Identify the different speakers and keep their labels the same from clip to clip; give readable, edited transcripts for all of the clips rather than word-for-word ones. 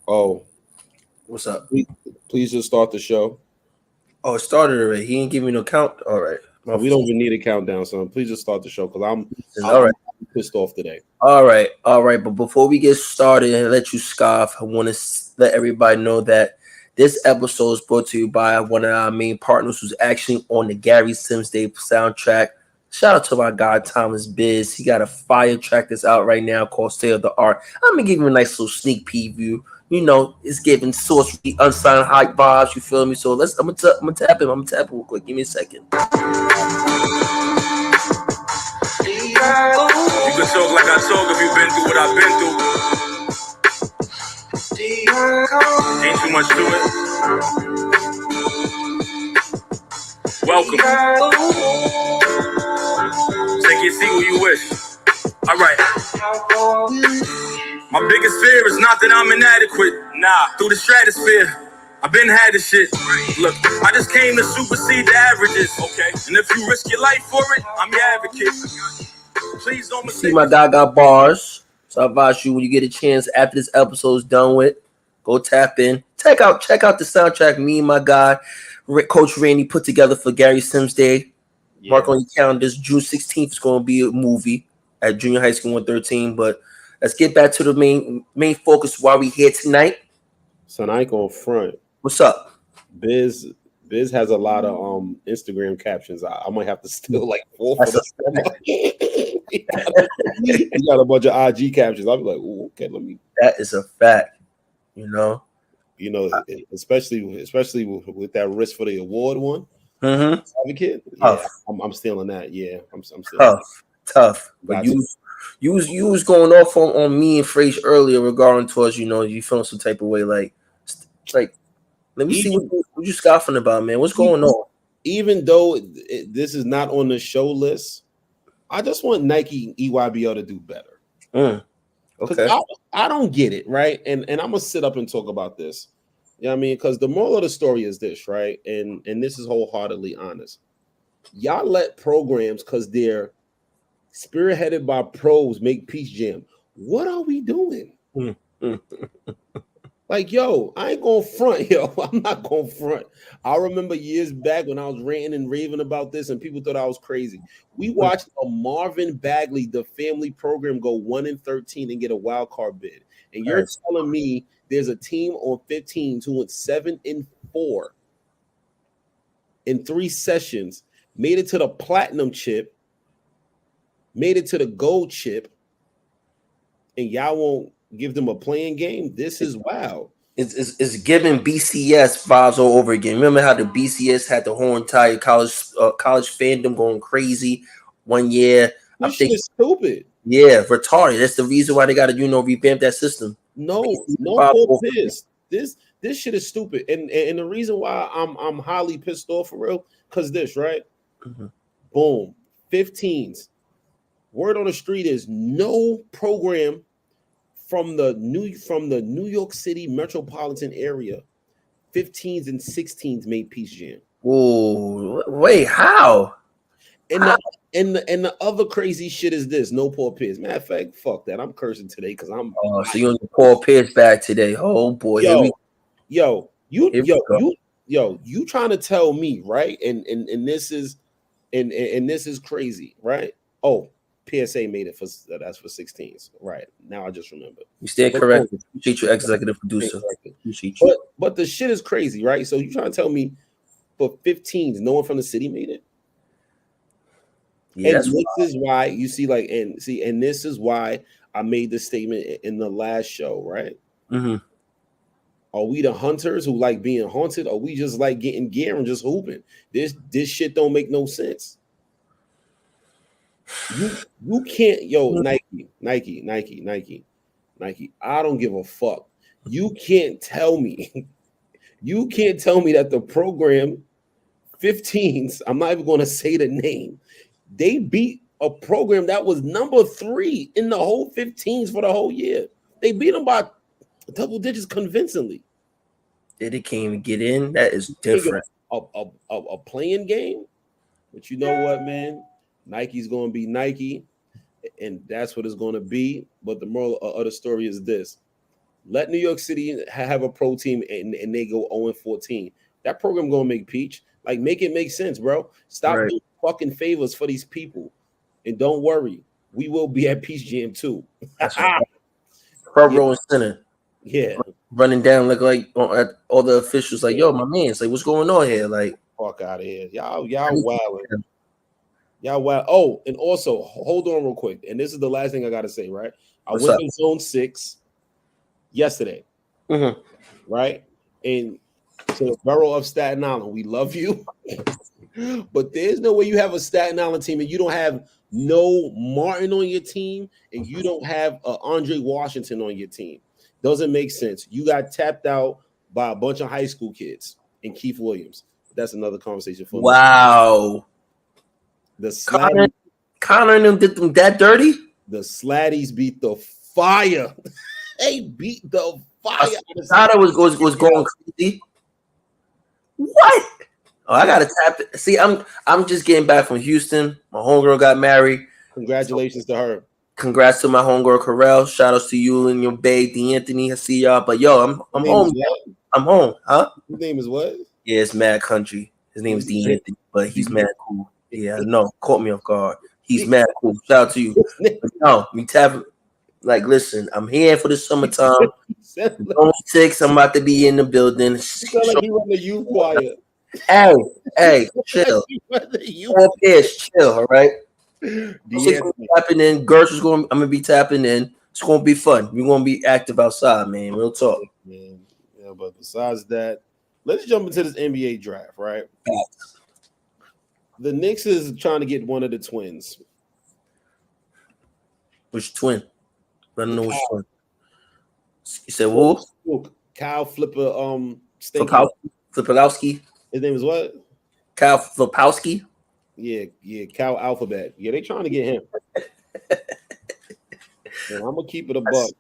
Speaker 1: Oh,
Speaker 2: What's up?
Speaker 1: please just start the show.
Speaker 2: Oh, it started already. He didn't give me no count. All right.
Speaker 1: We don't even need a countdown, son. Please just start the show because
Speaker 2: All
Speaker 1: I'm
Speaker 2: right.
Speaker 1: pissed off today.
Speaker 2: All right. All right. But before we get started and let you scoff, I want to let everybody know that this episode is brought to you by one of our main partners who's actually on the Gary Sims Day soundtrack. Shout out to my guy Thomas Biz. He got a fire track that's out right now called State of the Art. I'm gonna give you a nice little sneak preview. You know, it's giving sorcery, unsigned hype vibes. You feel me? So I'm gonna tap him. I'm gonna tap him real quick. Give me a second.
Speaker 3: You can talk like I talk if you've been through what I've been through. Ain't too much to it. Welcome. Take your seat where you wish. All right. My biggest fear is not that I'm inadequate. Nah, through the stratosphere. I've been had this shit. Look, I just came to supersede the averages. Okay. And if you risk your life for it, I'm your advocate. Please don't
Speaker 2: See, my guy got bars. So I advise you when you get a chance after this episode's done with, go tap in. Check out the soundtrack me and my guy, Coach Randy, put together for Gary Sims Day. Yeah. Mark on your calendars. June 16th is going to be a movie at Junior High School 113. But let's get back to the main focus while we here tonight.
Speaker 1: Son, I ain't going front.
Speaker 2: What's up?
Speaker 1: Biz has a lot of Instagram captions. I might have to steal like 4 for this. He got a bunch of IG captions. I'll be like, ooh, okay, let me.
Speaker 2: That is a fact. You know,
Speaker 1: especially with that risk for the award one.
Speaker 2: Mm-hmm.
Speaker 1: Advocate. Yeah, I'm stealing that. Yeah, I'm stealing
Speaker 2: tough. But you was going off on me and Frage earlier regarding towards, you feeling some type of way like let me see what you scoffing about, man. What's going on?
Speaker 1: Even though this is not on the show list, I just want Nike EYBL to do better.
Speaker 2: Okay.
Speaker 1: I don't get it, right? And I'm gonna sit up and talk about this. You know what I mean? Because the moral of the story is this, right? And this is wholeheartedly honest. Y'all let programs, because they're spearheaded by pros, make Peace Jam. What are we doing? Like, yo, I ain't going front, yo. I'm not going front. I remember years back when I was ranting and raving about this and people thought I was crazy. We watched a Marvin Bagley, the family program, go 1-13 and get a wild card bid. And you're telling me there's a team on 15s who went 7-4 in 3 sessions, made it to the platinum chip, made it to the gold chip, and y'all won't give them a playing game? This is wild.
Speaker 2: It's giving BCS vibes all over again. Remember how the BCS had the whole entire college fandom going crazy one year?
Speaker 1: This shit is stupid.
Speaker 2: Yeah, retarded. That's the reason why they got to revamp that system.
Speaker 1: No Paul Pierce. This shit is stupid. And the reason why I'm highly pissed off for real, because this, right? Mm-hmm. Boom. 15s. Word on the street is no program from the New York City metropolitan area, 15s and 16s made Peace Jam.
Speaker 2: Oh, wait, how?
Speaker 1: And the other crazy shit is this: no Paul Pierce. Matter of fact, fuck that. I'm cursing today because I'm.
Speaker 2: Oh, so you on the Paul Pierce bag today? Oh boy,
Speaker 1: you trying to tell me, right? And this is crazy, right? Oh, PSA made it that's for 16s, right? Now I just remember.
Speaker 2: You stand corrected. Appreciate your executive producer. Appreciate you.
Speaker 1: But the shit is crazy, right? So you trying to tell me for 15s, no one from the city made it? Yeah, and this is why you see, and this is why I made this statement in the last show, right?
Speaker 2: Mm-hmm.
Speaker 1: Are we the hunters who like being haunted, or we just like getting gear and just hooping? This shit don't make no sense. You can't, Nike. I don't give a fuck. You can't tell me that the program 15s, I'm not even going to say the name, they beat a program that was number 3 in the whole 15s for the whole year. They beat them by double digits convincingly.
Speaker 2: They can't even get in. That is different.
Speaker 1: A playing game. But you know what, man? Nike's going to be Nike, and that's what it's going to be. But the moral of the story is this: Let New York City have a pro team and they go 0-14. That program gonna make peach. Like, make it make sense, bro. Stop
Speaker 2: Right.
Speaker 1: doing fucking favors for these people. And don't worry, we will be at Peach Jam too.
Speaker 2: That's right. Front row and center.
Speaker 1: Yeah.
Speaker 2: Running down like at all the officials, like, yo, my man, it's like, what's going on here? Like,
Speaker 1: Fuck out of here. Y'all wilding. Y'all wild. Oh, and also, hold on real quick. And this is the last thing I gotta say, right? I
Speaker 2: What's
Speaker 1: went
Speaker 2: up?
Speaker 1: in zone 6 yesterday,
Speaker 2: Mhm.
Speaker 1: right? And to the borough of Staten Island, we love you. But there's no way you have a Staten Island team and you don't have no Martin on your team and you don't have Andre Washington on your team. Doesn't make sense. You got tapped out by a bunch of high school kids and Keith Williams. That's another conversation for me.
Speaker 2: Wow.
Speaker 1: The Slatties,
Speaker 2: Connor and them did them that dirty?
Speaker 1: the Slatties beat the fire. They beat the fire.
Speaker 2: Connor was going crazy. What? Oh, I gotta tap it. See, I'm just getting back from Houston. My homegirl got married.
Speaker 1: Congratulations to her.
Speaker 2: Congrats to my homegirl Carell. Shout outs to you and your babe, D'Anthony. I see y'all. But yo, I'm home. I'm home. Huh?
Speaker 1: His name is what?
Speaker 2: Yeah, it's Mad Country. His name is D'Anthony, but he's mad cool. Yeah, no, caught me off guard. He's mad cool. Shout out to you. But no, me tapping. Like, listen, I'm here for the summertime. Zone 6, I'm about to be in the building.
Speaker 1: You sound like you run the youth choir.
Speaker 2: Hey, chill. Chill, all right? Tapping in. Gertz is I'm gonna be tapping in. It's gonna be fun. We're gonna be active outside, man. Real talk.
Speaker 1: Man. Yeah, but besides that, let's jump into this NBA draft, right? The Knicks is trying to get one of the twins.
Speaker 2: Which twin? I don't know which one. You said who?
Speaker 1: Kyle Flipper
Speaker 2: Flipolowski.
Speaker 1: His name is what?
Speaker 2: Kyle Flipowski.
Speaker 1: Yeah, Kyle Alphabet. Yeah, they trying to get him. And I'm gonna keep it a buck.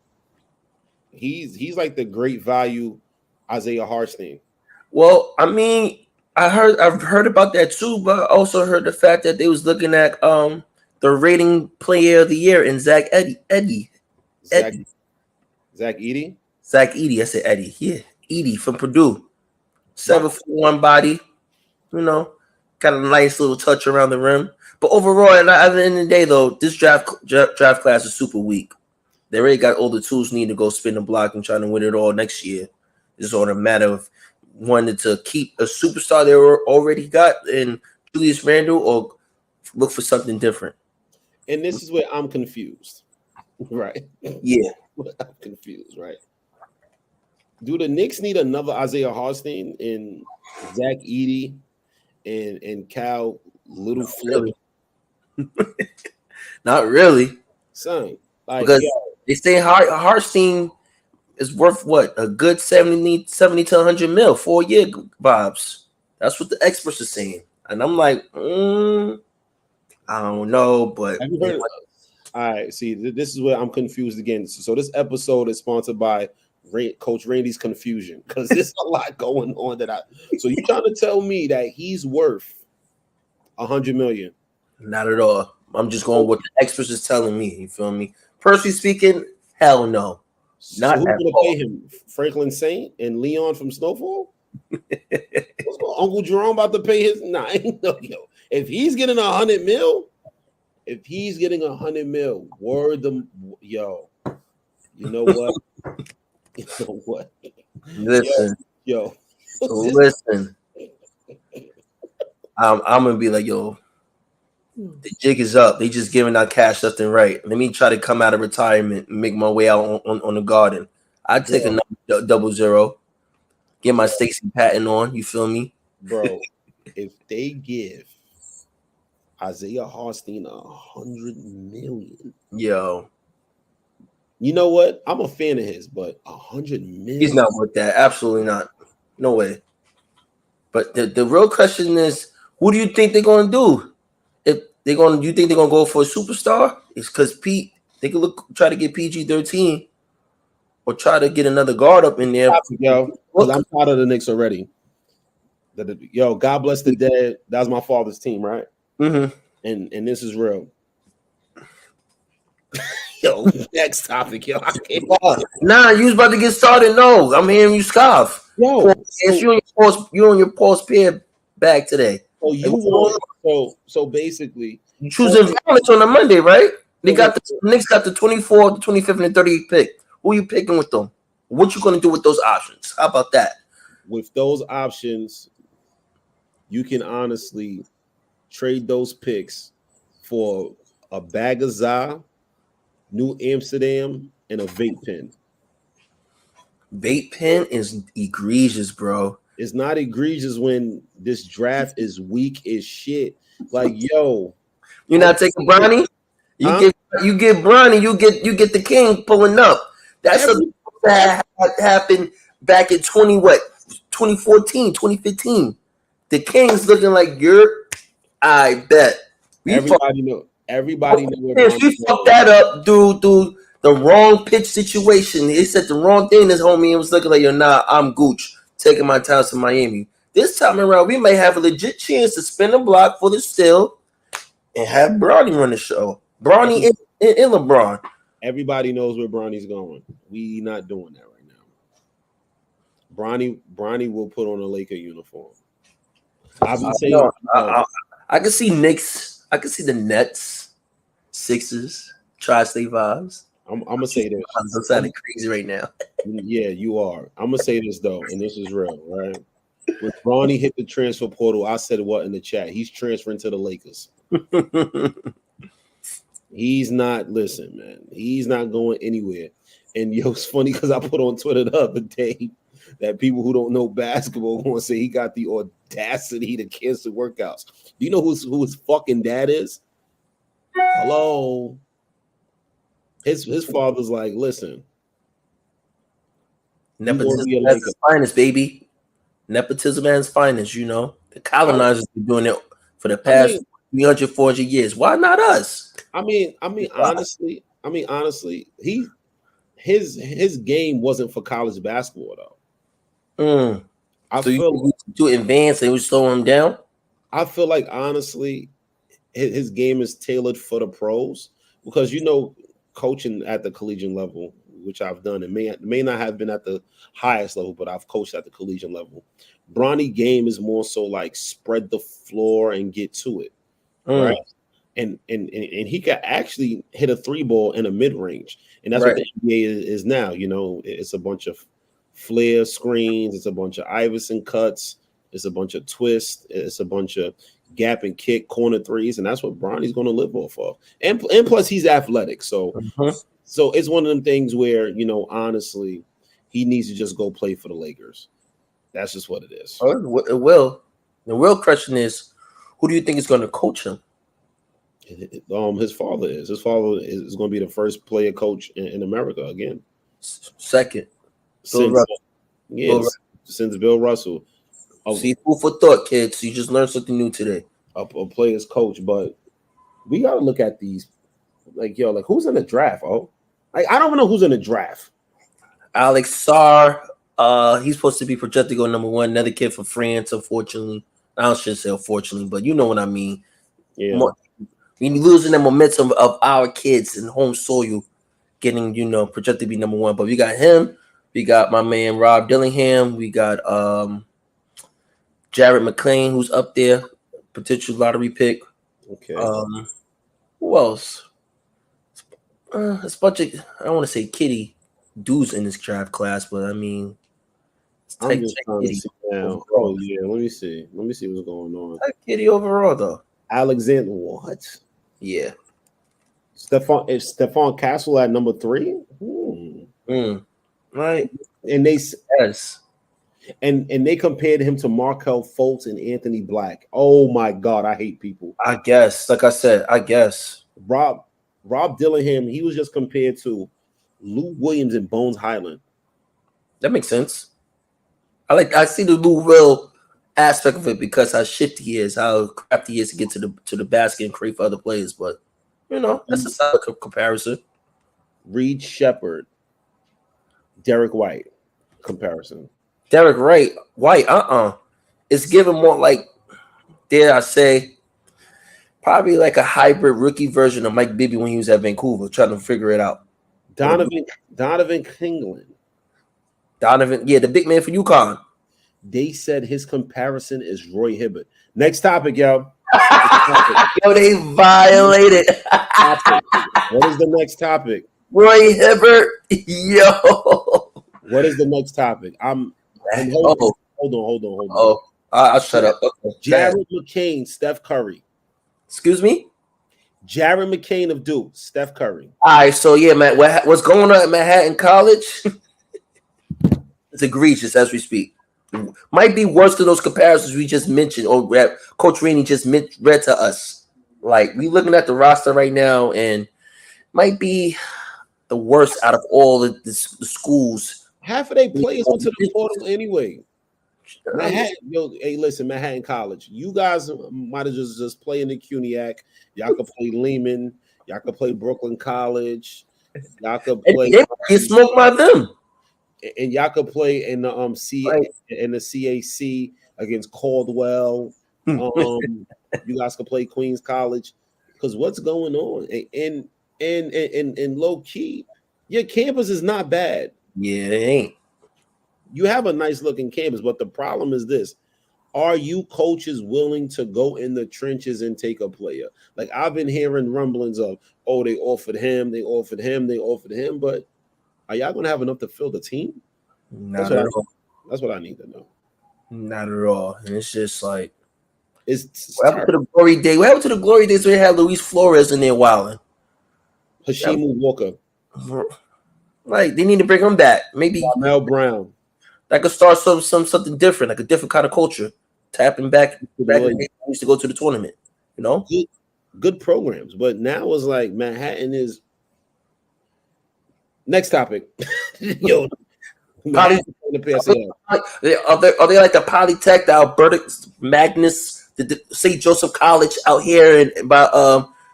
Speaker 1: He's like the great value Isaiah Hartenstein.
Speaker 2: Well, I mean, I've heard about that too, but I also heard the fact that they was looking at the rating player of the year in Zach Edey.
Speaker 1: Zach Edey?
Speaker 2: Zach Edey. I said Eddie. Yeah, Edey from Purdue. 7'1" body. You know, got a nice little touch around the rim. But overall, at the end of the day, though, this draft class is super weak. They already got all the tools needed to go spin the block and trying to win it all next year. It's all a matter of wanting to keep a superstar they already got in Julius Randle or look for something different.
Speaker 1: And this is where I'm confused. Right.
Speaker 2: Yeah.
Speaker 1: I'm confused, right? Do the Knicks need another Isaiah Hartenstein and Zach Edey and Cal Little Flip?
Speaker 2: Not really.
Speaker 1: Son, like,
Speaker 2: because they say Hartenstein is worth what? A good 70 to 100 mil, 4 year vibes. That's what the experts are saying. And I'm like, I don't know, but
Speaker 1: have you heard? All right, see, this is where I'm confused again. So this episode is sponsored by Coach Randy's Confusion, because there's a lot going on so you trying to tell me that he's worth $100 million?
Speaker 2: Not at all. I'm just going with what the experts is telling me. You feel me? Personally speaking, hell no. Not
Speaker 1: who's
Speaker 2: at
Speaker 1: gonna
Speaker 2: all.
Speaker 1: pay him? Franklin Saint and Leon from Snowfall? What's going, Uncle Jerome about to pay his? Nah, yo. If he's getting $100 million, word them, yo. You know what? You know what?
Speaker 2: Listen, listen. I'm gonna be like, yo, the jig is up. They just giving out cash left and right. Let me try to come out of retirement and make my way out on the garden. I'd take another 00, get my Stacey Patton on. You feel me,
Speaker 1: bro? If they give Isaiah Hartenstein $100 million,
Speaker 2: yo,
Speaker 1: you know what? I'm a fan of his, but $100 million,
Speaker 2: he's not worth that. Absolutely not. No way. But the real question is, who do you think they're gonna do? If you think they're gonna go for a superstar? It's because they could try to get PG-13 or try to get another guard up in there.
Speaker 1: Yo, because I'm proud of the Knicks already. Yo, God bless the dead. That was my father's team, right?
Speaker 2: Mm-hmm.
Speaker 1: And this is real. Yo, next topic, yo. I can't.
Speaker 2: Nah, you was about to get started. No, I'm hearing you scoff.
Speaker 1: Yo,
Speaker 2: It's you on your pulse pair bag today.
Speaker 1: so you want so basically
Speaker 2: You choosing violence on a Monday, right? They
Speaker 1: so
Speaker 2: got the Knicks got the 24th, the 25th, and the 38th pick. Who you picking with them? What you gonna do with those options? How about that?
Speaker 1: with those options, you can honestly trade those picks for a bag of za, New Amsterdam, and a vape pen.
Speaker 2: Vape pen is egregious, bro.
Speaker 1: It's not egregious when this draft is weak as shit. Like, yo,
Speaker 2: You're not taking Bronny. You get Bronny. You get the king pulling up. That's something that happened back in 2014, 2015. The Kings looking like I bet.
Speaker 1: Everybody know
Speaker 2: We fucked that up through the wrong pitch situation. He said the wrong thing. This homie was looking like, yo, nah, I'm Gooch, taking my time to Miami. This time around, we may have a legit chance to spin a block for the steal and have Bronny run the show. Bronny and LeBron.
Speaker 1: Everybody knows where Bronny's going. We not doing that right now. Bronny will put on a Laker uniform. I've been saying
Speaker 2: I can see Knicks. I can see the Nets, Sixers, Tri-State vibes.
Speaker 1: I'm gonna say this.
Speaker 2: I'm sounding crazy right now.
Speaker 1: Yeah, you are. I'm gonna say this though, and this is real, right? When Bronny hit the transfer portal, I said what in the chat? He's transferring to the Lakers. He's not. Listen, man. He's not going anywhere. And yo, it's funny because I put on Twitter the other day that people who don't know basketball going to say he got the audacity to cancel workouts. Do you know who his fucking dad is? Hello. His father's like, listen.
Speaker 2: Nepotism at its finest, baby. Nepotism at its finest, you know. The colonizers been doing it for the past 300, 400 years. Why not us?
Speaker 1: I mean, honestly, his game wasn't for college basketball though. I feel
Speaker 2: to advance and we slow him down.
Speaker 1: I feel like honestly, his game is tailored for the pros because you know, coaching at the collegiate level, which I've done, it may not have been at the highest level, but I've coached at the collegiate level. Bronny game is more so like spread the floor and get to it, right? And he can actually hit a three ball in a mid range, and that's what the NBA is now. You know, it's a bunch of flare screens, it's a bunch of Iverson cuts, it's a bunch of twists, it's a bunch of gap and kick corner threes, and that's what Bronny's going to live off of. And plus, he's athletic, so so it's one of them things where you know, honestly, he needs to just go play for the Lakers. That's just what it is.
Speaker 2: It will. The real question is, who do you think is going to coach him?
Speaker 1: His father is. His father is going to be the first player coach in America again.
Speaker 2: Second.
Speaker 1: Since Bill Russell.
Speaker 2: See, food for thought, kids. You just learned something new today.
Speaker 1: A player's coach, but we got to look at these. Like, yo, like who's in the draft? Oh, like I don't even know who's in the draft.
Speaker 2: Alex Sarr. He's supposed to be projected to go number one. Another kid from France, unfortunately. I shouldn't say unfortunately, but you know what I mean.
Speaker 1: Yeah.
Speaker 2: We're losing the momentum of our kids in home soil getting, you know, projected to be number one. But we got him. We got my man Rob Dillingham. We got Jared McClain, who's up there, potential lottery pick.
Speaker 1: Okay.
Speaker 2: Who else? It's a bunch of, I don't want to say kitty dudes in this draft class, but I mean,
Speaker 1: I'm just trying to see now. Oh yeah, let me see what's going on.
Speaker 2: Kitty overall though.
Speaker 1: Alexander, what?
Speaker 2: Yeah.
Speaker 1: Stephon Castle at number 3.
Speaker 2: Right.
Speaker 1: And they and they compared him to Markelle Fultz and Anthony Black. Oh my God, I hate people.
Speaker 2: I guess, like I said,
Speaker 1: Rob Dillingham, he was just compared to Lou Williams and Bones Highland.
Speaker 2: That makes sense. I see the Lou Will aspect of it because how shifty he is, how crafty he is to get to the basket and create for other players. But you know, that's a solid comparison.
Speaker 1: Reed Shepherd, Derek White comparison.
Speaker 2: Derek White, it's given more like, dare I say, Probably like a hybrid rookie version of Mike Bibby when he was at Vancouver, trying to figure it out.
Speaker 1: Donovan Kingland.
Speaker 2: Donovan, yeah, the big man for UConn.
Speaker 1: They said his comparison is Roy Hibbert. Next topic, yo.
Speaker 2: Yo, they violated.
Speaker 1: What is the next topic?
Speaker 2: Roy Hibbert. Yo.
Speaker 1: What is the next topic? Hold on.
Speaker 2: Oh, I'll shut up. Okay.
Speaker 1: Jared McCain, Steph Curry.
Speaker 2: Excuse me?
Speaker 1: Jared McCain of Duke, Steph Curry.
Speaker 2: All right, so yeah, man, what's going on at Manhattan College? It's egregious as we speak. Might be worse than those comparisons we just mentioned, or that Coach Rainey just read to us. Like, we looking at the roster right now, and might be the worst out of all the schools.
Speaker 1: Half of their players went to the portal anyway. Manhattan College. You guys might have just play in the CUNYAC. Y'all could play Lehman. Y'all could play Brooklyn College. Y'all could play.
Speaker 2: Get smoked by them.
Speaker 1: And y'all could play in the in the CAC against Caldwell. You guys could play Queens College, because what's going on? And low key, your campus is not bad.
Speaker 2: Yeah, it ain't.
Speaker 1: You have a nice looking campus, but the problem is this: are you coaches willing to go in the trenches and take a player? Like, I've been hearing rumblings of, oh, they offered him, but are y'all gonna have enough to fill the team?
Speaker 2: Not at all.
Speaker 1: That's what I need to know.
Speaker 2: Not at all. And it's just like,
Speaker 1: what
Speaker 2: happened to the glory day? What happened to the glory days where they had Luis Flores in there wilding?
Speaker 1: Hashimu Walker.
Speaker 2: Like, they need to bring him back. Maybe
Speaker 1: Mel Brown.
Speaker 2: That could start something different, like a different kind of culture. Tapping back when they used to go to the tournament, you know?
Speaker 1: Good programs, but now it's like Manhattan is. Next topic. Yo,
Speaker 2: are they like the Polytech, the Alberta Magnus, the St. Joseph College out here by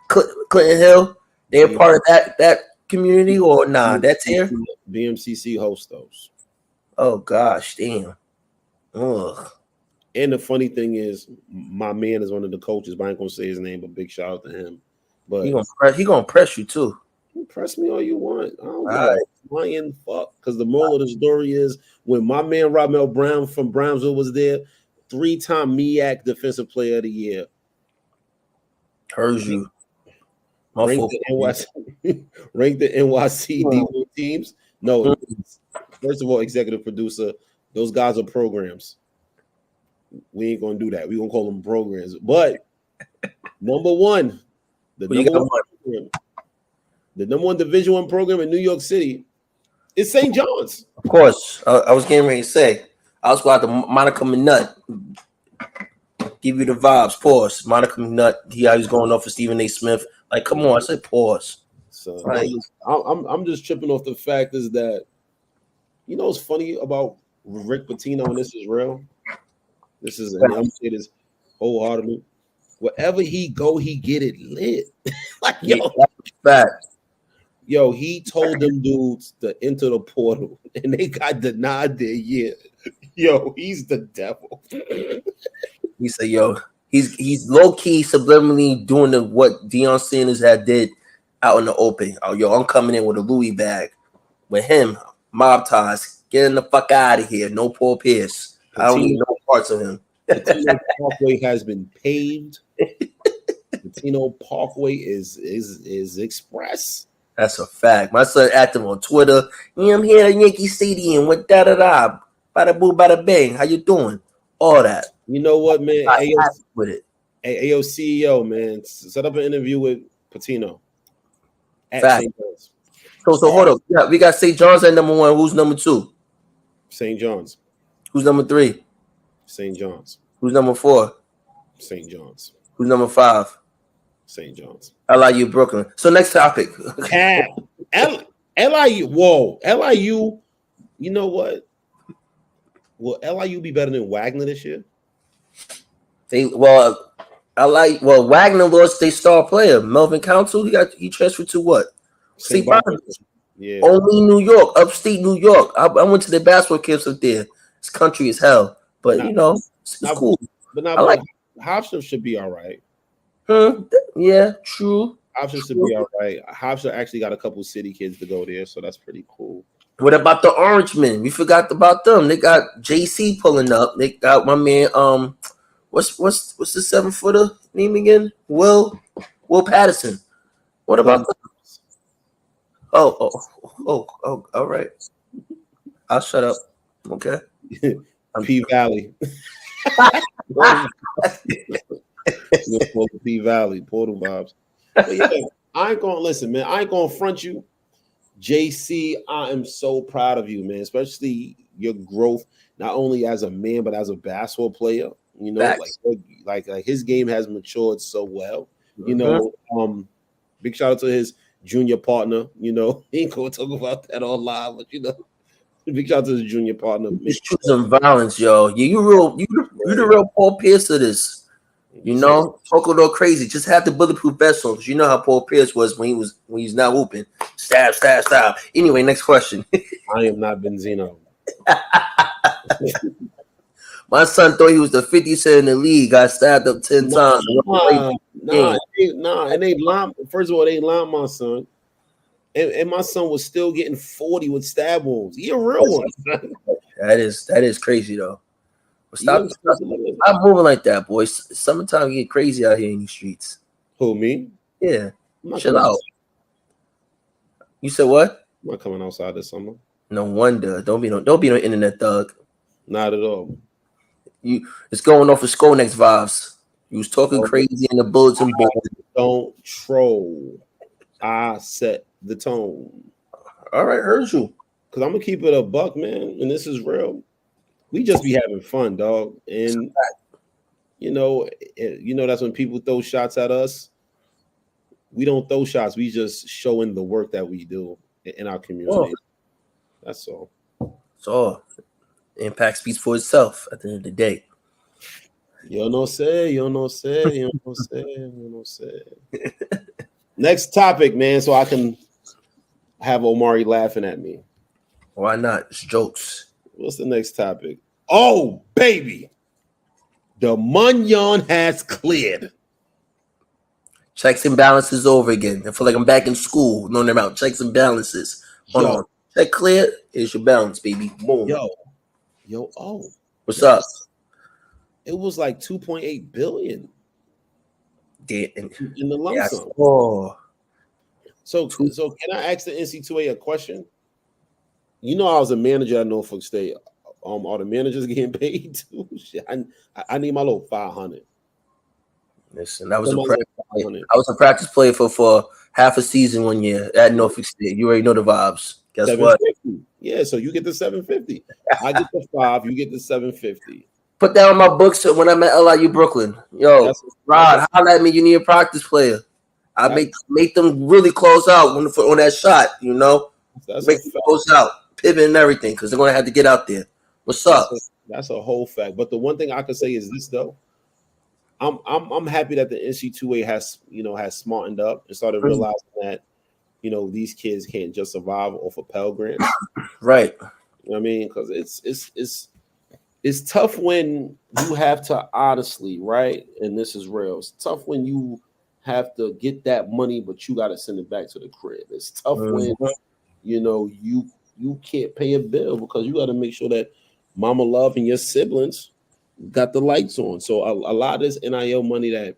Speaker 2: Clinton Hill? They're part of that community, or nah? That's here.
Speaker 1: BMCC hosts those.
Speaker 2: Oh gosh, damn. Ugh.
Speaker 1: And the funny thing is, my man is one of the coaches, but I ain't gonna say his name, but big shout out to him. But
Speaker 2: he gonna press you too.
Speaker 1: Press me all you want. I don't know. Lying fuck. Because the moral of the story is, when my man Ramel Brown from Brownsville was there, 3-time MEAC Defensive Player of the Year.
Speaker 2: Heard you.
Speaker 1: Ranked the NYC D1 teams. No, first of all, executive producer, those guys are programs. We ain't gonna do that. We're gonna call them programs. But number one, the number one Division I program in New York City is St. John's.
Speaker 2: Of course. I was getting ready to say, I was going to Monica McNutt. Give you the vibes. Pause. Monica McNutt. He's going off for Stephen A. Smith. Like, come on. I said pause. So
Speaker 1: right. I'm just tripping off the fact is that, you know what's funny about Rick Pitino, and this is real? This is, and I'm saying this wholeheartedly. Wherever he go, he get it lit. Like, yo, he told them dudes to enter the portal, and they got denied their year. Yo, he's the devil.
Speaker 2: He said, yo, he's low key subliminally doing what Deion Sanders had did out in the open. Oh, yo, I'm coming in with a Louis bag. With him, mob ties, getting the fuck out of here. No Paul Pierce. I don't need no parts of him.
Speaker 1: The Parkway has been paved. Patino Parkway is express.
Speaker 2: That's a fact. My son active on Twitter. Yeah, I'm here at Yankee Stadium with da-da-da. Bada boo, bada bang. How you doing? All that.
Speaker 1: You know what, man?
Speaker 2: With it.
Speaker 1: Ayo, CEO, man. Set up an interview with Patino.
Speaker 2: Fact. So hold up. Yeah, we got St. John's at number 1. Who's number 2?
Speaker 1: St. John's.
Speaker 2: Who's number 3?
Speaker 1: St. John's.
Speaker 2: Who's number 4?
Speaker 1: St. John's.
Speaker 2: Who's number 5?
Speaker 1: St. John's.
Speaker 2: LIU Brooklyn. So next topic.
Speaker 1: LIU. Whoa. LIU. You know what? Will LIU be better than Wagner this year?
Speaker 2: Wagner lost their star player, Melvin Council. He transferred to what? St. Barnabas. Yeah. Only New York, upstate New York. I went to the basketball camps up there. It's country as hell, but it's cool.
Speaker 1: But now, Hofstra should be all right.
Speaker 2: Yeah, true.
Speaker 1: Hofstra should be all right. Hofstra actually got a couple city kids to go there, so that's pretty cool.
Speaker 2: What about the Orangemen? We forgot about them. They got JC pulling up. They got my man. What's the 7-footer name again? Will Patterson. What about them? Oh, all right. I'll shut up. Okay.
Speaker 1: P Valley. P Valley, Portal Vibes. But yeah, I ain't gonna listen, man. I ain't gonna front you. JC, I am so proud of you, man, especially your growth, not only as a man, but as a basketball player. You know, like his game has matured so well. You know, big shout out to his junior partner. You know, he ain't gonna talk about that all live, but you know, big shout out to his junior partner.
Speaker 2: Just choosing violence, yo. You the real Paul Pierce of this. You know, talk a little crazy. Just have the bulletproof vest on, because you know how Paul Pierce was when he's not whooping. Stab. Anyway, next question.
Speaker 1: I am not Benzino.
Speaker 2: My son thought he was the 50 cent in the league. Got stabbed up 10 times.
Speaker 1: It ain't lying. First of all, it ain't lying, my son. And my son was still getting 40 with stab wounds. He a real one.
Speaker 2: That is crazy though. Stop moving like that, boys. Summertime get crazy out here in the streets.
Speaker 1: Who, me?
Speaker 2: Yeah. Chill out. You said what?
Speaker 1: I'm not coming outside this summer.
Speaker 2: No wonder. Don't be no internet thug.
Speaker 1: Not at all.
Speaker 2: It's going off of Skull Next vibes. You was talking crazy in the bulletin board.
Speaker 1: Don't troll. I set the tone.
Speaker 2: All right, heard you.
Speaker 1: Because I'm gonna keep it a buck, man, and this is real. We just be having fun, dog. And you know that's when people throw shots at us. We don't throw shots. We just showing the work that we do in our community. That's all.
Speaker 2: So impact speaks for itself at the end of the day.
Speaker 1: You know say. Next topic, man, so I can have Omari laughing at me.
Speaker 2: Why not? It's jokes.
Speaker 1: What's the next topic? Oh, baby. The Munyon has cleared.
Speaker 2: Checks and balances over again. I feel like I'm back in school, knowing about checks and balances. Hold on. Check clear. Here's your balance, baby. Boom. What's up?
Speaker 1: It was like 2.8 billion. In the lump sum. So can I ask the NC2A a question? You know, I was a manager at Norfolk State. Are the managers getting paid too? Shit, I need my little 500.
Speaker 2: Listen, I was a practice player for half a season one year at Norfolk State. You already know the vibes. Guess what?
Speaker 1: Yeah, so you get the 750. I get the 5. You get the 750.
Speaker 2: Put that on my books when I'm at LIU Brooklyn. Yo, Rod, holla at me. You need a practice player. I make them really close out on that shot. You know, make them close out, pivot and everything, because they're gonna have to get out there. What's up?
Speaker 1: That's a whole fact. But the one thing I can say is this though. I'm happy that the NC2A has smartened up and started realizing that these kids can't just survive off of Pell Grants.
Speaker 2: Right.
Speaker 1: You know what I mean? Because it's tough when you have to honestly, right? And this is real. It's tough when you have to get that money, but you got to send it back to the crib. It's tough when you can't pay a bill because you got to make sure that Mama Love and your siblings got the lights on. So a lot of this NIL money that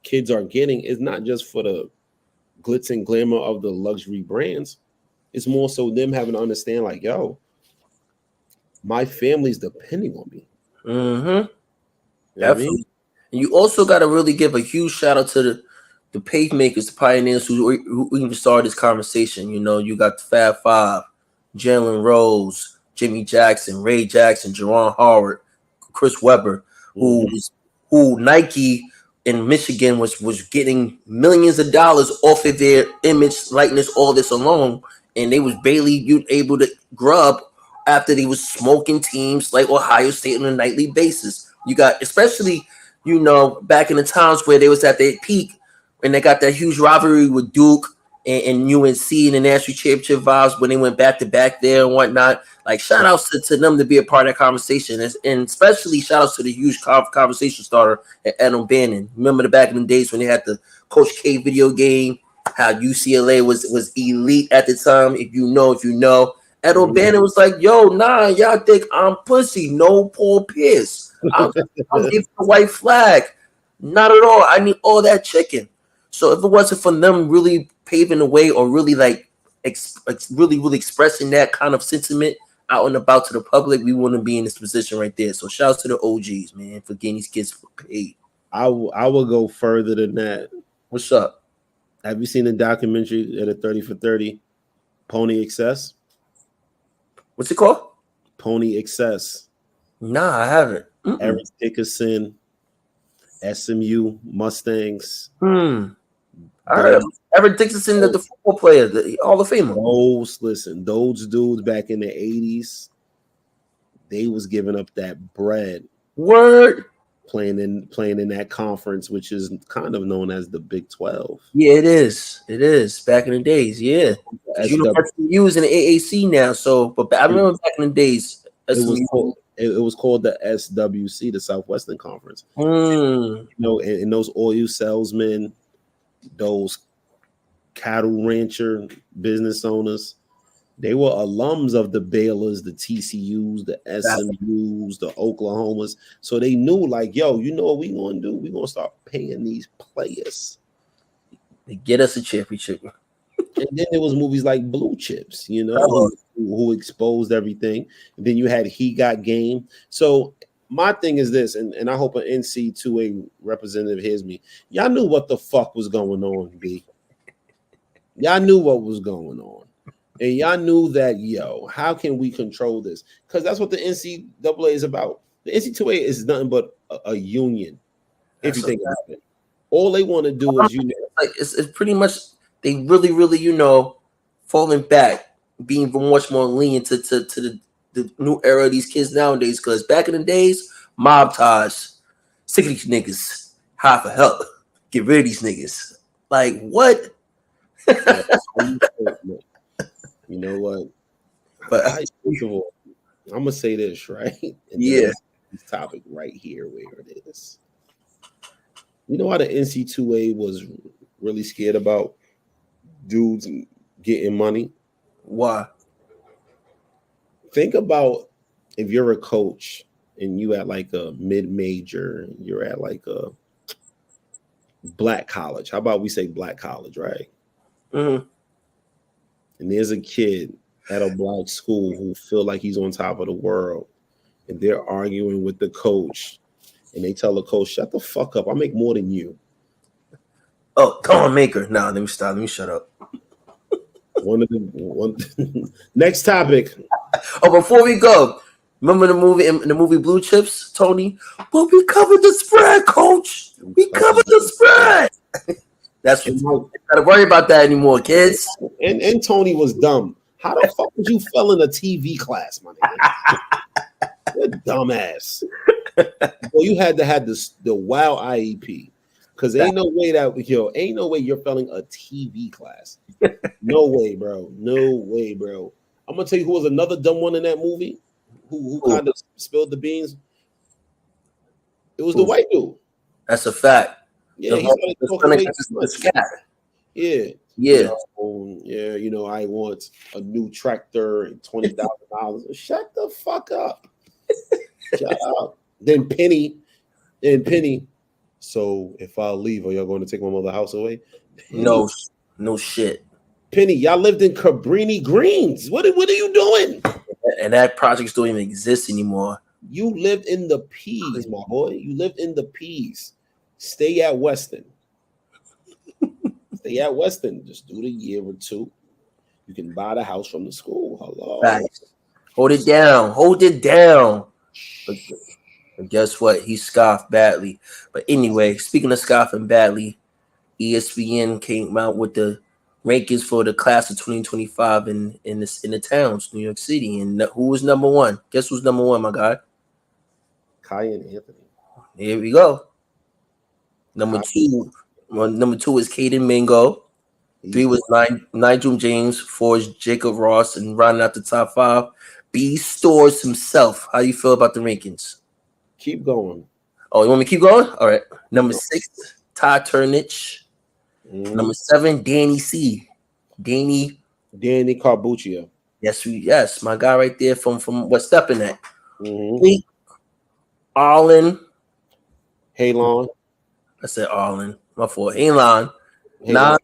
Speaker 1: kids are getting is not just for the glitz and glamour of the luxury brands. It's more so them having to understand, like, yo, my family's depending on me.
Speaker 2: Definitely. I mean? And you also got to really give a huge shout out to the pacemakers, the pioneers who even started this conversation. You got the Fab Five, Jalen Rose, Jimmy Jackson, Ray Jackson, Jerron Howard, Chris Webber, who Nike in Michigan was getting millions of dollars off of their image, likeness, all this alone, and they was barely able to grub after they was smoking teams like Ohio State on a nightly basis. You got, especially, back in the times where they was at their peak and they got that huge rivalry with Duke and UNC in the national championship vibes when they went back to back there and whatnot. Like shout outs to them to be a part of that conversation, and especially shout outs to the huge conversation starter at Ed O'Bannon. Remember the back in the days when they had the Coach K video game, how UCLA was elite at the time. If you know. Ed O'Bannon was like, yo, nah, y'all think I'm pussy. No Paul Pierce. I'm giving the white flag. Not at all. I need all that chicken. So if it wasn't for them really paving the way or really like really expressing that kind of sentiment out and about to the public, we wouldn't be in this position right there. So shout out to the OGs, man, for getting these kids paid.
Speaker 1: I will go further than that.
Speaker 2: What's up?
Speaker 1: Have you seen the documentary at a 30 for 30, Pony Excess?
Speaker 2: What's it called?
Speaker 1: Pony Excess.
Speaker 2: Nah, I haven't.
Speaker 1: Eric Dickerson, SMU Mustangs.
Speaker 2: I heard Eric Dickerson, the football player, the Hall of Famer.
Speaker 1: Those dudes back in the 80s, they was giving up that bread.
Speaker 2: Word.
Speaker 1: Playing in that conference, which is kind of known as the Big 12.
Speaker 2: Yeah, it is. It is back in the days. Yeah, University U is in the AAC now. So, but I remember back in the days,
Speaker 1: it was called the SWC, the Southwestern Conference. You know, and those oil salesmen, those cattle rancher business owners, they were alums of the Baylors, the TCUs, the SMUs, the Oklahomas. So they knew, like, yo, you know what we gonna do? We gonna start paying these players.
Speaker 2: They get us a championship.
Speaker 1: And then there was movies like Blue Chips, you know, who exposed everything. And then you had He Got Game. So my thing is this, and I hope an NC2A representative hears me. Y'all knew what the fuck was going on, B. Y'all knew what was going on. And y'all knew that, yo, how can we control this? Because that's what the NCAA is about. The NC2A is nothing but a union, if you think about it. All they want to do is unite.
Speaker 2: It's pretty much they really, you know, falling back, being much more lenient to the new era of these kids nowadays. Because back in the days, mob ties, sick of these niggas, high for help, get rid of these niggas. Like what?
Speaker 1: You know what?
Speaker 2: But
Speaker 1: first of all, I'm gonna say this, right? And
Speaker 2: yeah,
Speaker 1: this topic right here, where it is. You know why the NC2A was really scared about dudes getting money?
Speaker 2: Why?
Speaker 1: Think about if you're a coach and you at like a mid-major, you're at like a black college. How about we say black college, right?
Speaker 2: Mm-hmm.
Speaker 1: And there's a kid at a black school who feel like he's on top of the world, and they're arguing with the coach, and they tell the coach, "Shut the fuck up! I make more than you."
Speaker 2: Oh, come on, Maker. No, let me stop. Let me shut up.
Speaker 1: Next topic.
Speaker 2: Oh, before we go, remember the movie Blue Chips, Tony? Well, we covered the spread, coach. We covered the spread. That's what you gotta worry about that anymore, kids.
Speaker 1: And Tony was dumb. How the fuck would you fail in a TV class, my nigga? You're dumbass. Well, you had to have the WOW IEP. Because ain't no way you're failing a TV class. No way, bro. No way, bro. I'm gonna tell you who was another dumb one in that movie who kind of spilled the beans. It was the white dude.
Speaker 2: That's a fact.
Speaker 1: Yeah, Yeah. You know, I want a new tractor and $20,000. Shut the fuck up. Shut up. Then Penny. So if I leave, are y'all going to take my mother's house away? Penny.
Speaker 2: No shit.
Speaker 1: Penny, y'all lived in Cabrini Greens. What are you doing?
Speaker 2: And that project don't even exist anymore.
Speaker 1: You lived in the P's, my boy. You lived in the P's. Stay at Weston. Stay at Weston. Just do the year or two. You can buy the house from the school. Hello.
Speaker 2: Nice. Hold it down. But guess what? He scoffed badly. But anyway, speaking of scoffing badly, ESPN came out with the rankings for the class of 2025 in the towns, New York City. And who was number one? Guess who's number one, my guy?
Speaker 1: Kai and Anthony.
Speaker 2: Here we go. Number two is Caden Mingo. 3 was Nigel James. 4 is Jacob Ross, and rounding out the top 5, B Stores himself. How you feel about the rankings?
Speaker 1: Keep going.
Speaker 2: Oh, you want me to keep going? All right. Number 6, Todd Turnich. Number 7, Danny C. Danny
Speaker 1: Carbuccia.
Speaker 2: Yes, my guy right there from what's stepping at.
Speaker 1: 8,
Speaker 2: Arlen.
Speaker 1: Halon.
Speaker 2: I said Arlen. My fault. Halon. 9,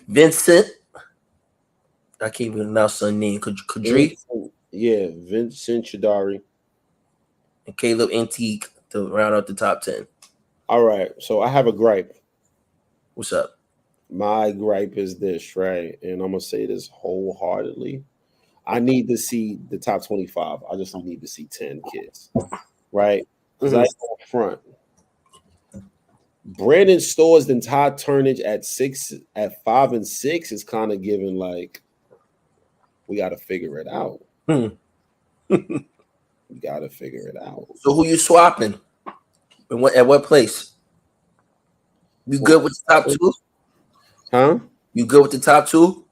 Speaker 2: Vincent. I can't even pronounce her name. Kadri.
Speaker 1: Yeah, Vincent Chidari.
Speaker 2: And Caleb Antique to round out the top 10.
Speaker 1: All right. So I have a gripe.
Speaker 2: What's up?
Speaker 1: My gripe is this, right? And I'm going to say this wholeheartedly. I need to see the top 25. I just need to see 10 kids, right? Because I go front. Brandon Stores and Todd Turnage at 5 and 6 is kind of giving like, we got to figure it out. We got to figure it out.
Speaker 2: So who you swapping? And at what place? You good with the top 2?
Speaker 1: Huh?
Speaker 2: You good with the top 2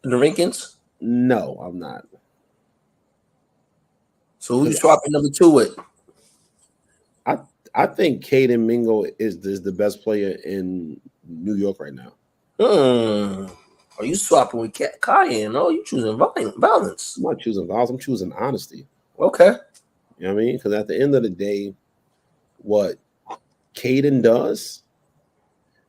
Speaker 2: in the rankings?
Speaker 1: No, I'm not.
Speaker 2: So who you swapping number 2 with?
Speaker 1: I think Caden Mingo is the best player in New York right now.
Speaker 2: Are you swapping with Cayenne? No, you choosing violence.
Speaker 1: I'm not choosing violence. I'm choosing honesty.
Speaker 2: Okay.
Speaker 1: You know what I mean? Because at the end of the day, what Caden does,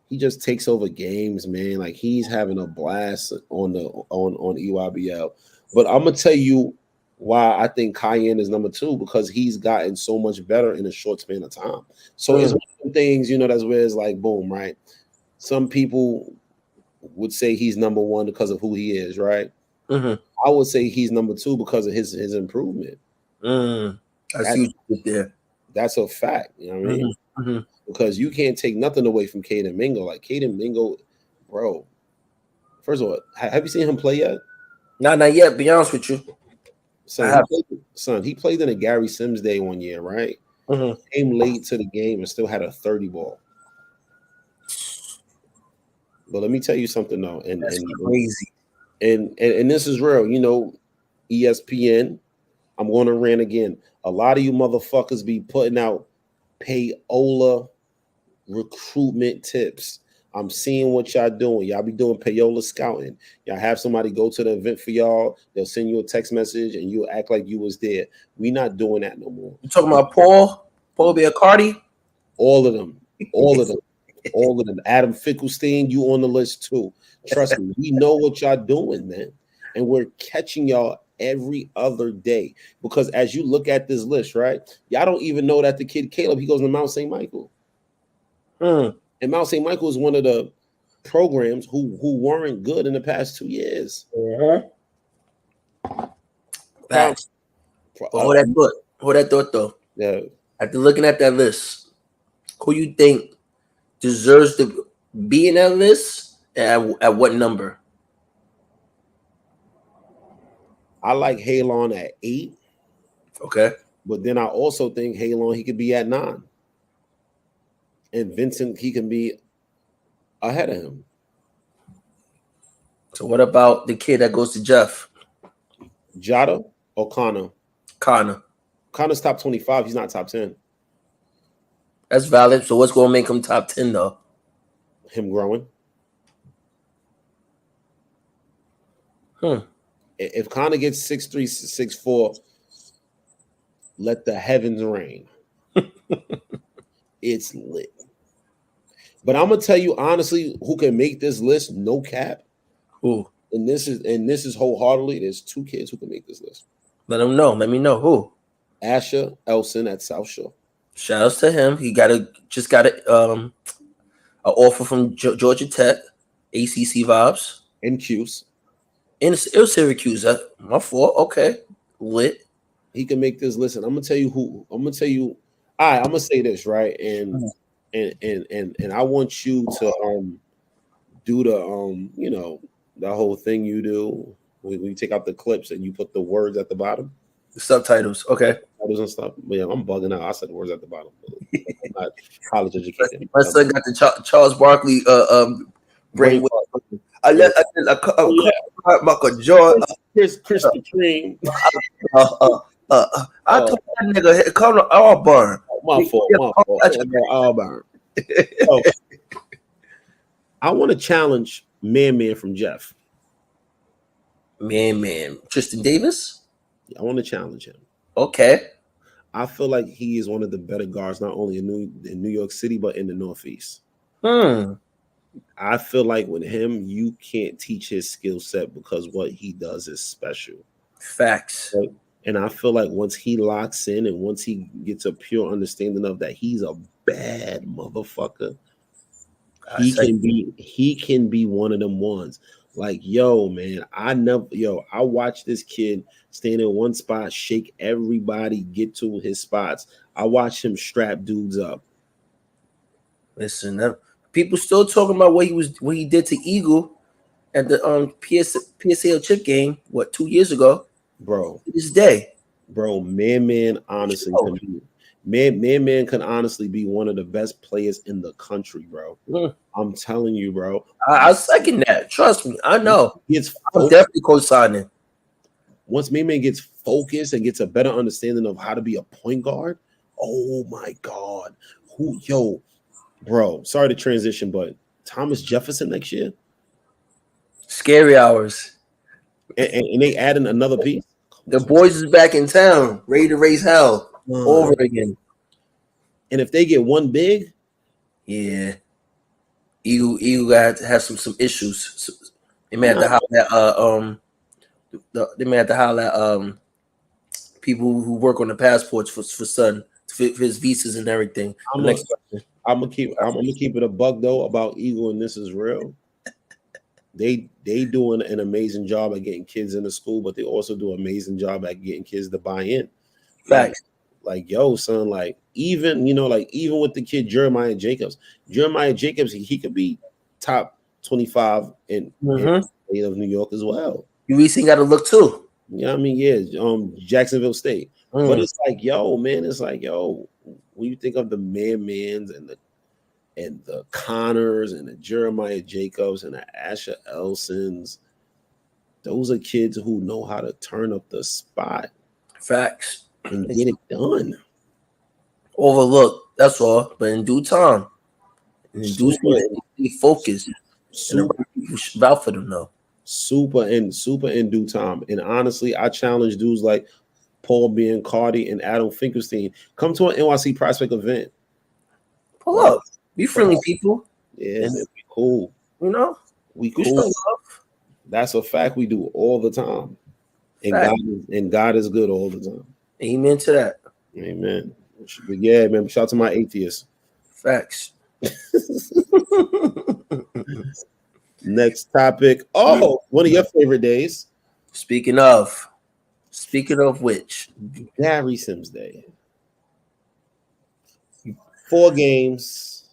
Speaker 1: he just takes over games, man. Like he's having a blast on EYBL. But I'm gonna tell you why I think Cayenne is number 2, because he's gotten so much better in a short span of time. So it's one of the things, that's where it's like boom, right? Some people would say he's number 1 because of who he is, right? I would say he's number 2 because of his improvement.
Speaker 2: I see what you did there.
Speaker 1: That's a fact, you know what I mean? Because you can't take nothing away from Caden Mingo. Like Caden Mingo, bro. First of all, have you seen him play yet?
Speaker 2: Not yet. Be honest with you.
Speaker 1: He played in a Gary Sims day one year, right? Came late to the game and still had a 30 ball. But let me tell you something though, and
Speaker 2: crazy.
Speaker 1: And this is real, ESPN. I'm going to rant again. A lot of you motherfuckers be putting out payola recruitment tips. I'm seeing what y'all doing. Y'all be doing payola scouting. Y'all have somebody go to the event for y'all. They'll send you a text message and you'll act like you was there. We not doing that no more.
Speaker 2: You talking about Paul Biacardi?
Speaker 1: All of them. Adam Finkelstein, you on the list too. Trust me, we know what y'all doing, man. And we're catching y'all every other day. Because as you look at this list, right? Y'all don't even know that the kid Caleb, he goes to Mount St. Michael. And Mount St. Michael is one of the programs who weren't good in the past 2 years.
Speaker 2: Facts. Hold that thought though.
Speaker 1: Yeah.
Speaker 2: After looking at that list, who you think deserves to be in that list and at what number?
Speaker 1: I like Halon at 8.
Speaker 2: Okay.
Speaker 1: But then I also think Halon, he could be at 9. And Vincent, he can be ahead of him.
Speaker 2: So what about the kid that goes to Jeff?
Speaker 1: Jada or Connor? Connor's top 25. He's not top 10.
Speaker 2: That's valid. So what's going to make him top 10 though?
Speaker 1: Him growing. If Connor gets 6'3", 6'4", let the heavens rain. It's lit. But I'm gonna tell you honestly, who can make this list? No cap.
Speaker 2: Who?
Speaker 1: And this is wholeheartedly. There's 2 kids who can make this list.
Speaker 2: Let him know. Let me know who.
Speaker 1: Asher Elson at South Shore.
Speaker 2: Shout outs to him. He just got an offer from Georgia Tech, ACC vibes,
Speaker 1: and Q's.
Speaker 2: And it was Syracuse. My fault. Okay, lit.
Speaker 1: He can make this list. And I'm gonna tell you who. I'm gonna tell you. All right, I'm gonna say this right, and I want you to do the the whole thing you do when you take out the clips and you put the words at the bottom.
Speaker 2: The subtitles, okay.
Speaker 1: Subtitles and stuff. But yeah, I'm bugging out. I said the words at the bottom. I'm not college educated.
Speaker 2: My son got the Charles Barkley brainwave.
Speaker 1: Krispy Kreme.
Speaker 2: I told that nigga, hey, come to Auburn.
Speaker 1: My fault. Auburn. So, I want to challenge Man from Jeff.
Speaker 2: Man. Tristan Davis?
Speaker 1: I want to challenge him.
Speaker 2: Okay.
Speaker 1: I feel like he is one of the better guards, not only in New York City, but in the Northeast. I feel like with him, you can't teach his skill set because what he does is special.
Speaker 2: Facts.
Speaker 1: Right? And I feel like once he locks in and once he gets a pure understanding of that he's a bad motherfucker, he can be one of them ones. Like, yo, man, I watched this kid stand in one spot, shake everybody, get to his spots. I watched him strap dudes up.
Speaker 2: Listen, people still talking about what he did to Eagle at the PSAL chip game, 2 years ago?
Speaker 1: Bro.
Speaker 2: To this day.
Speaker 1: Bro, Man honestly can honestly be one of the best players in the country, bro. I'm telling you, bro.
Speaker 2: I second that. Trust me, I know. I'm definitely co-signing.
Speaker 1: Once Man gets focused and gets a better understanding of how to be a point guard, oh my God. Bro, sorry to transition, but Thomas Jefferson next year?
Speaker 2: Scary hours.
Speaker 1: And they adding another piece?
Speaker 2: The boys is back in town, ready to raise hell over again.
Speaker 1: And if they get one big,
Speaker 2: yeah, Eagle got to have some issues. They may have to holler at people who work on the passports for son for his visas and everything.
Speaker 1: I'm gonna keep it a buck though about Eagle, and this is real. They doing an amazing job at getting kids into school, but they also do an amazing job at getting kids to buy in.
Speaker 2: Facts.
Speaker 1: Like yo, son, like even with the kid Jeremiah Jacobs, he could be top 25 in the state of New York as well.
Speaker 2: You recently got to look too.
Speaker 1: Yeah, I mean, yeah, Jacksonville State. But it's like, yo, man, when you think of the mans and the Connors and the Jeremiah Jacobs and the Asher Elsons, those are kids who know how to turn up the spot.
Speaker 2: Facts.
Speaker 1: And get it done.
Speaker 2: Overlooked, that's all. But in due time, be focused. Vouch for them though.
Speaker 1: Super in due time. And honestly, I challenge dudes like Paul Biancardi and Adam Finkelstein. Come to an NYC Prospect event.
Speaker 2: Pull up. Be friendly people.
Speaker 1: Yeah, man, we cool.
Speaker 2: You know?
Speaker 1: We cool. That's a fact we do all the time. And God is good all the time.
Speaker 2: Amen to that.
Speaker 1: Amen. But yeah, man. Shout out to my atheists.
Speaker 2: Facts.
Speaker 1: Next topic. Oh, one of your favorite days.
Speaker 2: Speaking of which,
Speaker 1: Gary Sims Day. 4 games.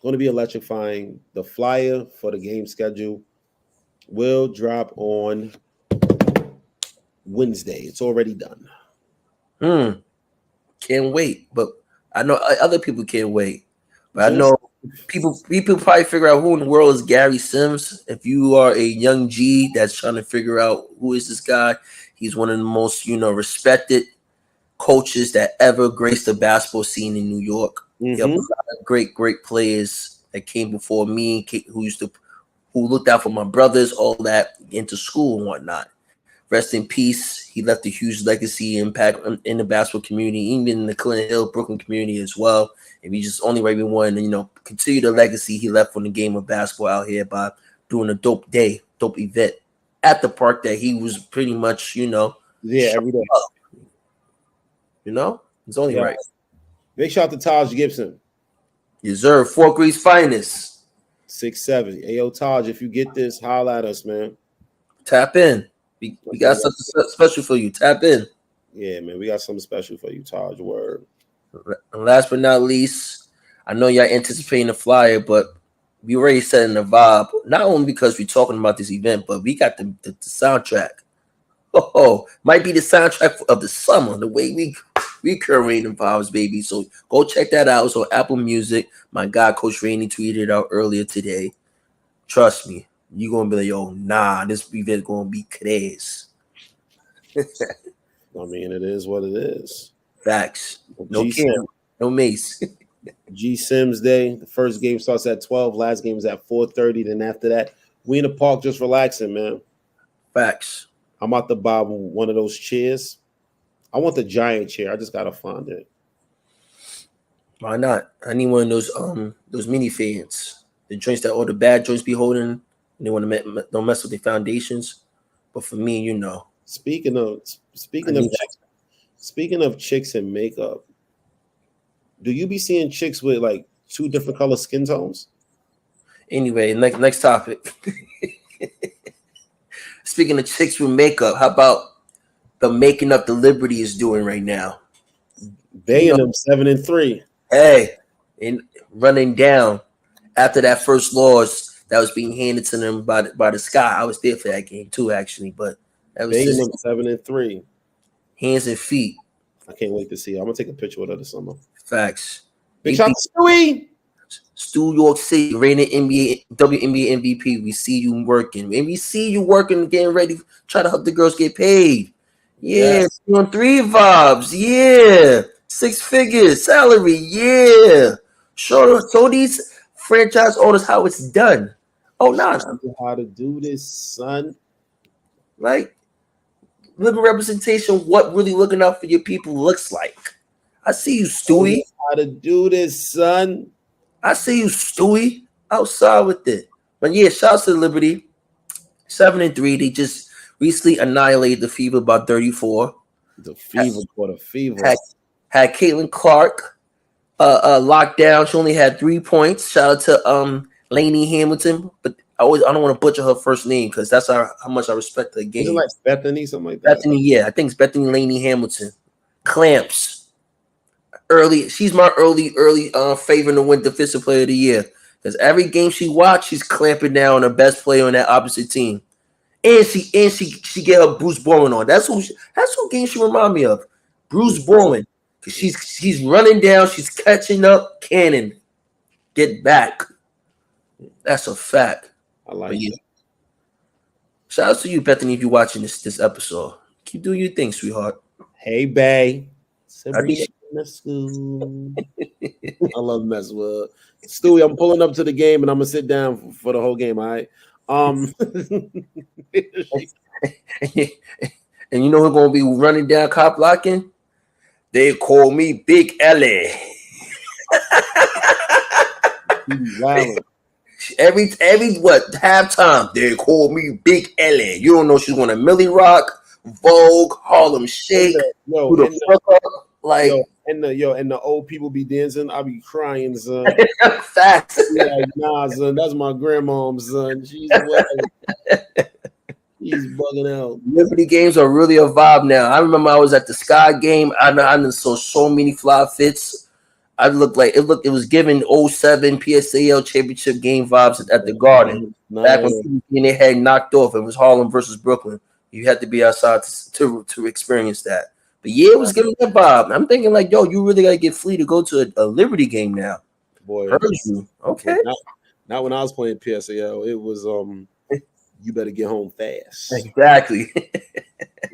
Speaker 1: Going to be electrifying. The flyer for the game schedule will drop on Wednesday. It's already done.
Speaker 2: Can't wait. But I know other people can't wait. But I know people probably figure out who in the world is Gary Sims. If you are a young G that's trying to figure out who is this guy, he's one of the most respected coaches that ever graced the basketball scene in New York. He had a lot of great players that came before me, who looked out for my brothers, all that, into school and whatnot. Rest in peace. He left a huge legacy impact in the basketball community, even in the Clinton Hill, Brooklyn community as well. And we just only way we want to, continue the legacy he left on the game of basketball out here by doing a dope event at the park that he was pretty much, every
Speaker 1: day.
Speaker 2: It's only right.
Speaker 1: Big shout out to Taj Gibson.
Speaker 2: You deserve Fort Greece finest.
Speaker 1: 6'7". Hey, yo, Taj, if you get this, holla at us, man.
Speaker 2: Tap in. We got something special for you. Tap in.
Speaker 1: Yeah, man, we got something special for you, Taj. Word.
Speaker 2: And last but not least, I know y'all anticipating the flyer, but we already setting the vibe. Not only because we're talking about this event, but we got the soundtrack. Might be the soundtrack of the summer. The way we curate the vibes, baby. So go check that out. So Apple Music, my guy Coach Rainey tweeted out earlier today. Trust me, you're gonna be like, yo, nah, this event gonna be crazy.
Speaker 1: I mean, it is what it is.
Speaker 2: Facts. No
Speaker 1: G
Speaker 2: Cam, no Mace.
Speaker 1: G Sims Day. The first game starts at 12. Last game is at 4:30. Then after that, we in the park just relaxing, man.
Speaker 2: Facts.
Speaker 1: I'm about to buy one of those chairs. I want the giant chair. I just gotta find it.
Speaker 2: Why not? I need one of those mini fans. The joints that all the bad joints be holding. And they want to don't mess with the foundations. But for me, you know.
Speaker 1: Speaking of chicks and makeup, do you be seeing chicks with like 2 different color skin tones?
Speaker 2: Anyway, next topic. Speaking of chicks with makeup, how about the making up the Liberty is doing right now?
Speaker 1: They and them 7-3.
Speaker 2: Hey, and running down after that first loss that was being handed to them by the Sky. I was there for that game too, actually, but that was
Speaker 1: They and
Speaker 2: just
Speaker 1: them 7-3.
Speaker 2: hands and feet.
Speaker 1: I can't wait to see her. I'm gonna take a picture with her this summer.
Speaker 2: Facts.
Speaker 1: Big shout out to Stewie.
Speaker 2: Stu York City, reigning WNBA MVP. We see you working. And we see you working, getting ready, try to help the girls get paid. Yeah,
Speaker 1: Yes.
Speaker 2: 3 vibes. Yeah. 6 figures salary. Yeah. Show these franchise owners how it's done. Oh, nah.
Speaker 1: How to do this, son.
Speaker 2: Like, living representation, what really looking out for your people looks like. I see you, Stewie.
Speaker 1: How to do this, son.
Speaker 2: I see you, Stewie, outside with it. But yeah, shouts to Liberty. 7-3. They just recently annihilated the Fever by 34.
Speaker 1: The Fever for the Fever.
Speaker 2: Had Caitlin Clark locked down. She only had 3 points. Shout out to Lainey Hamilton. But I don't want to butcher her first name because that's how much I respect the game.
Speaker 1: Is it like Bethany, something like that?
Speaker 2: Bethany, yeah. I think it's Bethany Lainey Hamilton. Clamps. Early, she's my early favorite to win Defensive Player of the Year because every game she watched, she's clamping down on the best player on that opposite team, and she get her Bruce Bowen on. That's who game she remind me of, Bruce Bowen, because she's running down, she's catching up, cannon, get back. That's a fact.
Speaker 1: I like it.
Speaker 2: Shout out to you, Bethany, if you're watching this episode. Keep doing your thing, sweetheart.
Speaker 1: Hey, bae. School. I love messing with her. Stewie, I'm pulling up to the game and I'm gonna sit down for the whole game. All right.
Speaker 2: And you know who's gonna be running down cop blocking? They call me Big Ellie. every halftime they call me Big Ellie. You don't know she's gonna Millie Rock, Vogue, Harlem Shake. Like,
Speaker 1: and the old people be dancing. I be crying, son.
Speaker 2: Facts.
Speaker 1: Like, nah, son, that's my grandmom, son. She's bugging out.
Speaker 2: Liberty games are really a vibe now. I remember I was at the Sky game. I saw so many fly fits. I looked like it was giving 07 PSAL championship game vibes at the Garden. Nice. Back when they had knocked off. It was Harlem versus Brooklyn. You had to be outside to experience that. But yeah, it was giving that vibe. I'm thinking like, yo, you really gotta get Flea to go to a Liberty game now.
Speaker 1: Boy,
Speaker 2: okay.
Speaker 1: Not when I was playing PSAL. It was you better get home fast.
Speaker 2: Exactly.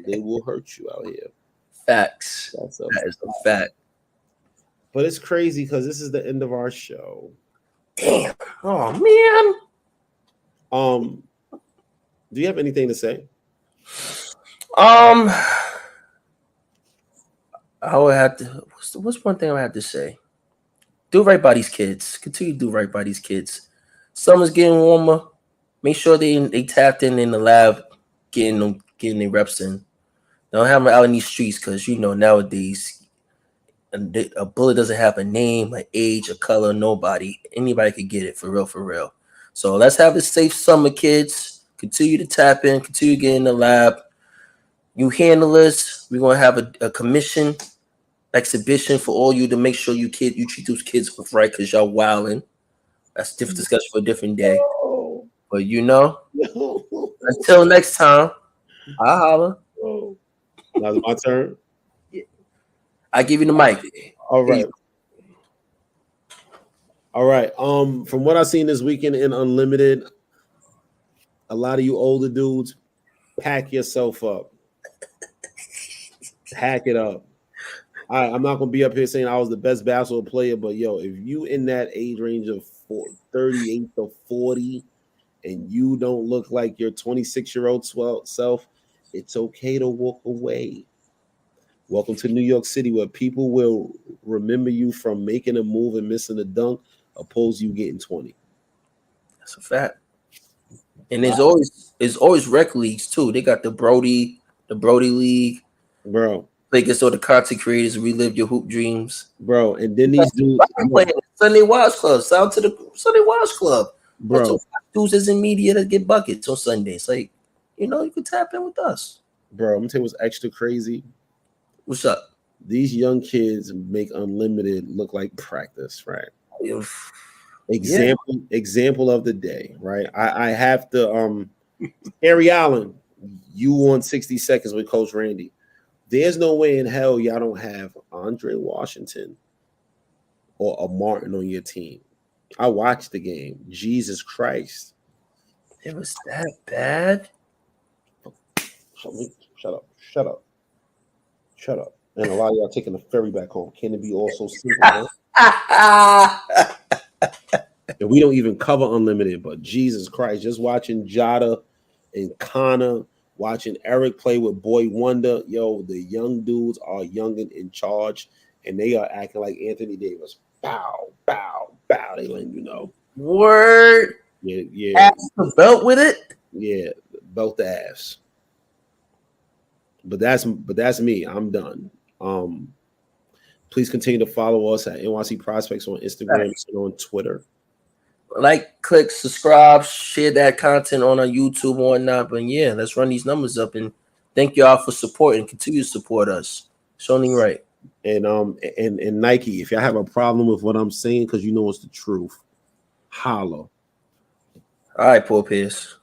Speaker 1: They will hurt you out here.
Speaker 2: Facts. That is a fact.
Speaker 1: But it's crazy because this is the end of our show.
Speaker 2: Damn. Oh man.
Speaker 1: Do you have anything to say?
Speaker 2: I would have to. What's one thing I would have to say? Do right by these kids. Continue to do right by these kids. Summer's getting warmer. Make sure they tapped in the lab, getting their reps in. Don't have them out in these streets because nowadays a bullet doesn't have a name, an age, a color, nobody. Anybody could get it for real. So let's have a safe summer, kids. Continue to tap in. Continue to get in the lab. You handlers, we're gonna have a commission exhibition for all you to make sure you treat those kids right because y'all wilding. That's a different discussion for a different day. But until next time, I'll holler.
Speaker 1: Now it's my turn.
Speaker 2: Yeah. I give you the mic.
Speaker 1: All right. All right. From what I've seen this weekend in Unlimited, a lot of you older dudes, pack yourself up. Pack it up. I'm not gonna be up here saying I was the best basketball player, but yo, if you in that age range of 38 to 40, and you don't look like your 26-year-old self, it's okay to walk away. Welcome to New York City, where people will remember you from making a move and missing a dunk, opposed to you getting 20.
Speaker 2: That's a fact. And there's always rec leagues too. They got the Brody League,
Speaker 1: bro.
Speaker 2: Play against all the content creators, relive your hoop dreams,
Speaker 1: bro. And then these dudes
Speaker 2: playing Sunday Wives Club. Shout out to the Sunday Wives Club,
Speaker 1: bro.
Speaker 2: Dudes is in media that get buckets on Sundays. Like, you can tap in with us,
Speaker 1: bro. I'm gonna tell you what's extra crazy.
Speaker 2: What's up?
Speaker 1: These young kids make unlimited look like practice, right? Example of the day, right? I have to Harry Allen, you on 60 Seconds with Coach Randy. There's no way in hell y'all don't have Andre Washington or a Martin on your team. I watched the game. Jesus Christ.
Speaker 2: It was that bad?
Speaker 1: Shut up. And a lot of y'all taking the ferry back home. Can it be also simple? And we don't even cover unlimited, but Jesus Christ, just watching Jada and Connor, watching Eric play with Boy Wonder, yo, the young dudes are young and in charge, and they are acting like Anthony Davis. Bow, bow, bow. They letting you know.
Speaker 2: Word.
Speaker 1: Yeah.
Speaker 2: Ass the belt with it.
Speaker 1: Yeah, belt the ass. But that's me. I'm done. Please continue to follow us at NYC Prospects on Instagram and on Twitter.
Speaker 2: Like, click, subscribe, share that content on our YouTube and whatnot. But yeah, let's run these numbers up, and thank y'all for supporting. Continue to support us. It's only right.
Speaker 1: And Nike, if y'all have a problem with what I'm saying, because you know it's the truth, holla.
Speaker 2: All right, Paul Pierce.